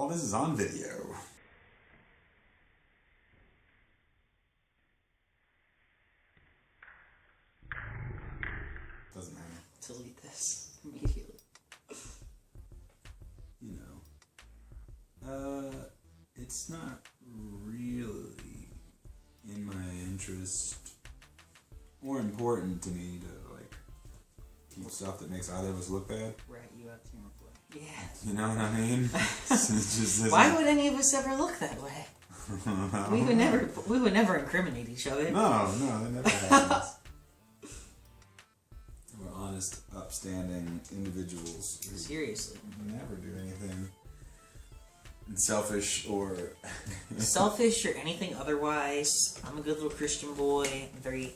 All this is on video. Doesn't matter. Delete this immediately. You know, it's not really in my interest or important to me to like keep stuff that makes either of us look bad. Right, you have to look like. Yeah. You know what I mean? It's just why would any of us ever look that way? we would never incriminate each other. No, that never happens. We're honest, upstanding individuals. Seriously. Never do anything selfish or selfish or anything otherwise. I'm a good little Christian boy. I'm very,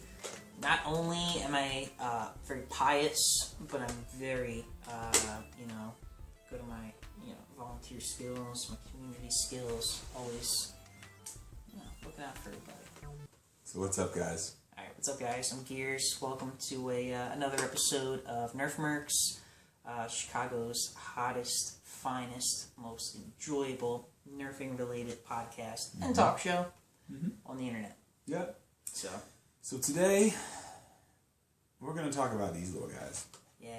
not only am I very pious, but I'm very, good at my, volunteer skills, my community skills. Always, looking out for everybody. So what's up, guys? All right, what's up, guys? I'm Gears. Welcome to another episode of NerfMercs, Chicago's hottest, finest, most enjoyable nerfing-related podcast and talk show on the internet. Yep. So today, we're going to talk about these little guys. Yeah.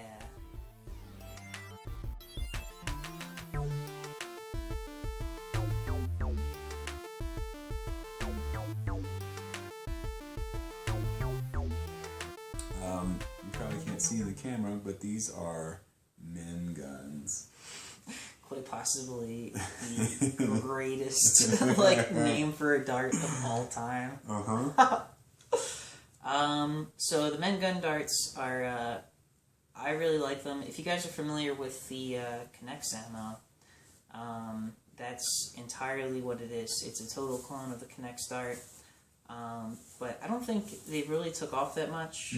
You probably can't see in the camera, but these are men guns. Quite possibly the greatest name for a dart of all time. So the men gun darts are I really like them. If you guys are familiar with the Connects ammo, that's entirely what it is. It's a total clone of the Connects dart. But I don't think they really took off that much.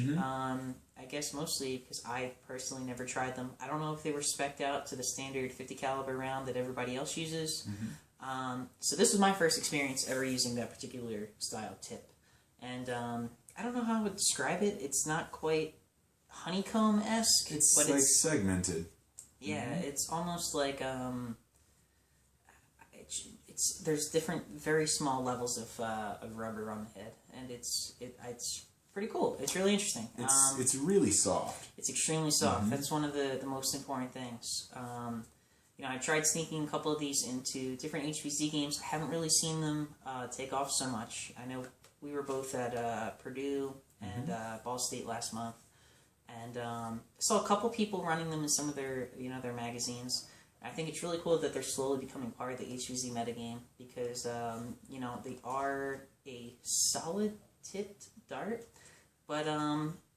I guess mostly because I personally never tried them. I don't know if they were spec'd out to the standard 50 caliber round that everybody else uses. So this was my first experience ever using that particular style tip. And I don't know how I would describe it. It's not quite honeycomb-esque. It's but like segmented. Yeah, it's almost like there's different, very small levels of rubber on the head, and it's pretty cool. It's really interesting. It's really soft. It's extremely soft. That's one of the most important things. I tried sneaking a couple of these into different HVZ games. I haven't really seen them take off so much. I know we were both at Purdue and Ball State last month, and I saw a couple people running them in some of their their magazines. I think it's really cool that they're slowly becoming part of the HVZ metagame because, they are a solid tipped dart, but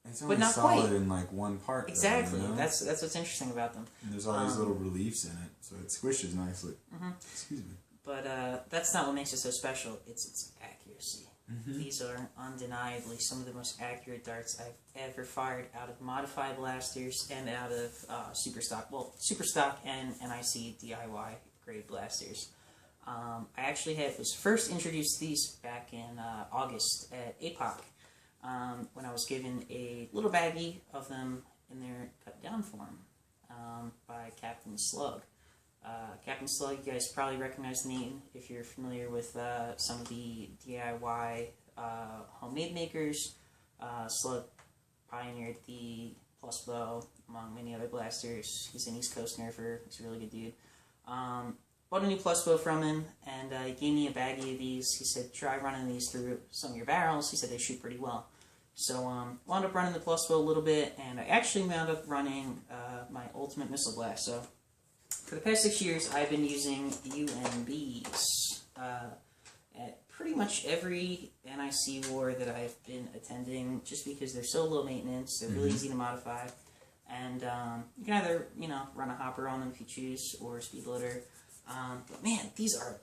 it's only not solid quite in like one part. Exactly. Though, That's what's interesting about them. And there's all these little reliefs in it, so it squishes nicely. Excuse me. But that's not what makes it so special. It's its accuracy. These are undeniably some of the most accurate darts I've ever fired out of modified blasters and out of super stock. Well, super stock and NIC DIY grade blasters. I actually was first introduced to these back in August at APOC when I was given a little baggie of them in their cut down form by Captain Slug. Captain Slug, you guys probably recognize the name if you're familiar with some of the DIY homemade makers. Slug pioneered the plus bow among many other blasters. He's an East Coast nerfer. He's a really good dude. Bought a new plus bow from him, and he gave me a baggie of these. He said, try running these through some of your barrels. He said they shoot pretty well. So wound up running the plus bow a little bit, and I actually wound up running my ultimate missile blast. So for the past 6 years, I've been using UMBs at pretty much every NIC war that I've been attending, just because they're so low maintenance, they're really easy to modify, and you can either run a hopper on them if you choose, or a speed loader. But man, these are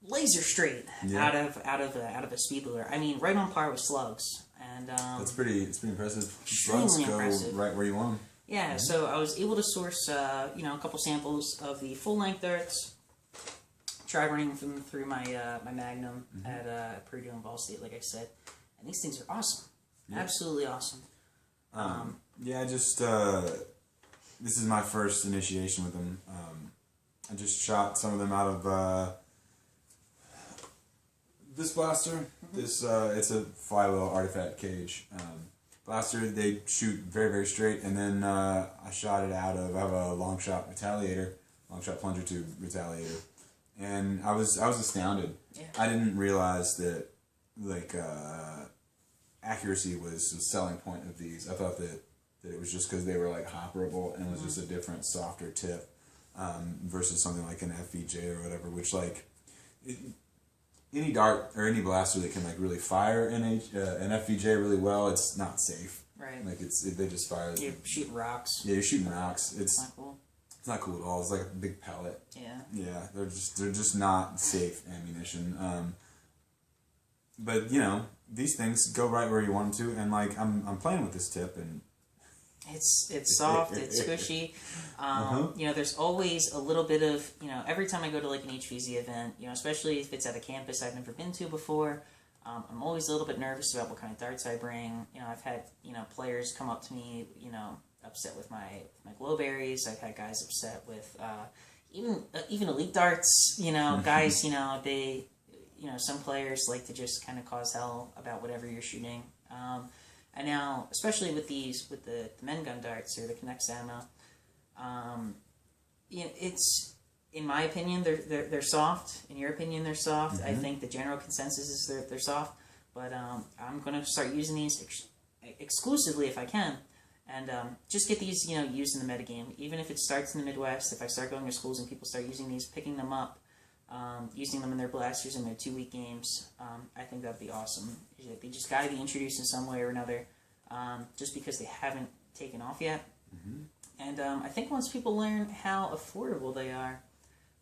laser straight out of a speed loader. I mean, right on par with slugs, and It's pretty impressive. Extremely Slugs go impressive. right where you want them. Yeah, so I was able to source, a couple samples of the full-length darts. Tried running them through my my Magnum at Purdue and Ball State, like I said, and these things are awesome, absolutely awesome. This is my first initiation with them. I I just shot some of them out of this blaster. This it's a flywheel artifact cage blaster. They shoot very, very straight, and then I shot it out of. I have a long shot plunger tube retaliator, and I was astounded. Yeah. I didn't realize that like accuracy was the selling point of these. I thought that it was just because they were like hopperable and it was just a different, softer tip versus something like an FVJ or whatever, which like any dart or any blaster that can like really fire an FVJ really well, it's not safe. Right. Like they just fire. You're shooting rocks. Yeah, you're shooting rocks. It's not cool. It's not cool at all. It's like a big pellet. Yeah. Yeah, they're just not safe ammunition. But you know, these things go right where you want them to, and like I'm playing with this tip, and it's soft, it's squishy. You know, there's always a little bit of, you know, every time I go to like an HVZ event, you know, especially if it's at a campus I've never been to before, I'm always a little bit nervous about what kind of darts I bring. You know, I've had, you know, players come up to me, you know, upset with my glow berries. I've had guys upset with even elite darts. You know, guys, you know, they, you know, some players like to just kind of cause hell about whatever you're shooting. And now, especially with the men gun darts or the Connects ammo, you know, it's, in my opinion, they're soft. In your opinion, they're soft. I think the general consensus is they're soft. But I'm going to start using these exclusively if I can. And just get these, you know, used in the metagame. Even if it starts in the Midwest, if I start going to schools and people start using these, picking them up, using them in their blasters in their 2-week games, I think that'd be awesome. They just got to be introduced in some way or another, just because they haven't taken off yet. And I think once people learn how affordable they are,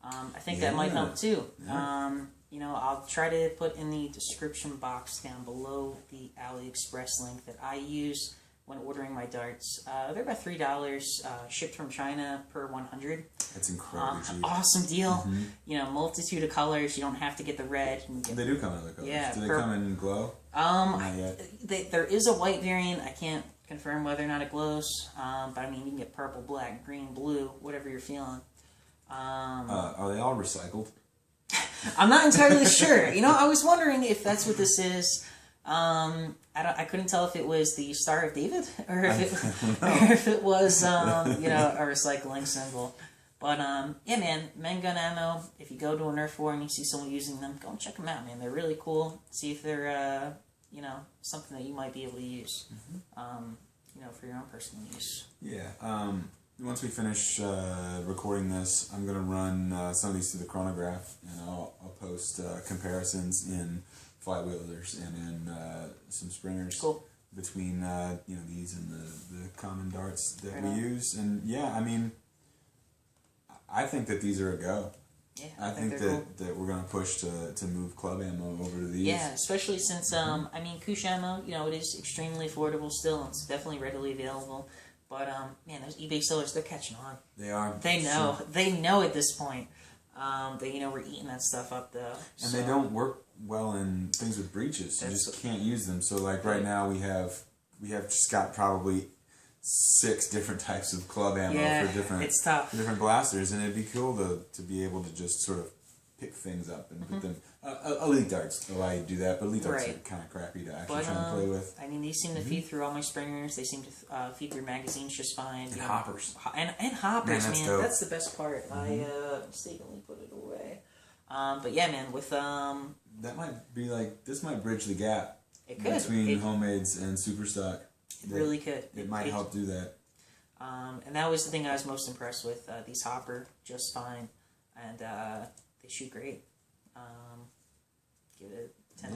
I think that might help too. You know, I'll try to put in the description box down below the AliExpress link that I use when ordering my darts. They're about $3, shipped from China per 100. That's incredibly cheap. Awesome deal. You know, multitude of colors. You don't have to get the red. They do come in other colors. Yeah, do they come in glow? Not yet. There is a white variant. I can't confirm whether or not it glows. But I mean, you can get purple, black, green, blue, whatever you're feeling. Are they all recycled? I'm not entirely sure. You know, I was wondering if that's what this is. I couldn't tell if it was the Star of David or if it was you know, a recycling symbol. But yeah, man, men gun ammo. If you go to a Nerf war and you see someone using them, go and check them out, man. They're really cool. See if they're you know, something that you might be able to use, you know, for your own personal use. Yeah. Once we finish recording this, I'm gonna run some of these through the chronograph, and I'll post comparisons in flywheelers and in some springers between you know, these and the common darts that we use. And yeah, I mean, I think that these are a go. Yeah, I think that we're gonna push to move club ammo over to these. Yeah, especially since I mean, Kush ammo, you know, it is extremely affordable still. It's definitely readily available. But man, those eBay sellers, they're catching on. They are. They know. Sure. They know at this point. That, you know, we're eating that stuff up though. And they don't work well in things with breaches. You just can't use them. So like right now we have just got probably 6 different types of club ammo for different blasters, and it'd be cool to be able to just sort of pick things up and put them. Elite darts allow you to do that, but elite darts are kind of crappy to actually try and play with. I mean, these seem to feed through all my springers. They seem to feed through magazines just fine. And hoppers. And hoppers, man. That's the best part. I mistakenly put it away. But yeah, man, with that might be like, this might bridge the gap between homemades and super stock. It really could. It might help do that. And that was the thing I was most impressed with. These hopper just fine, and they shoot great. Give it 10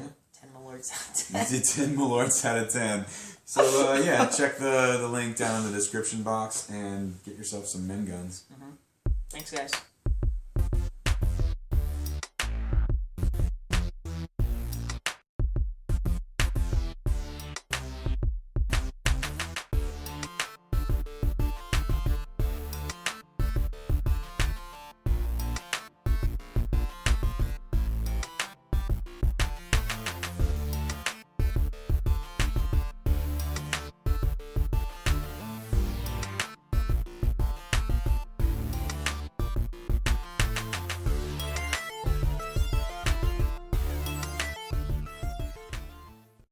malorts out of 10. You did 10 malorts out of 10. So yeah, check the link down in the description box and get yourself some men guns. Thanks, guys.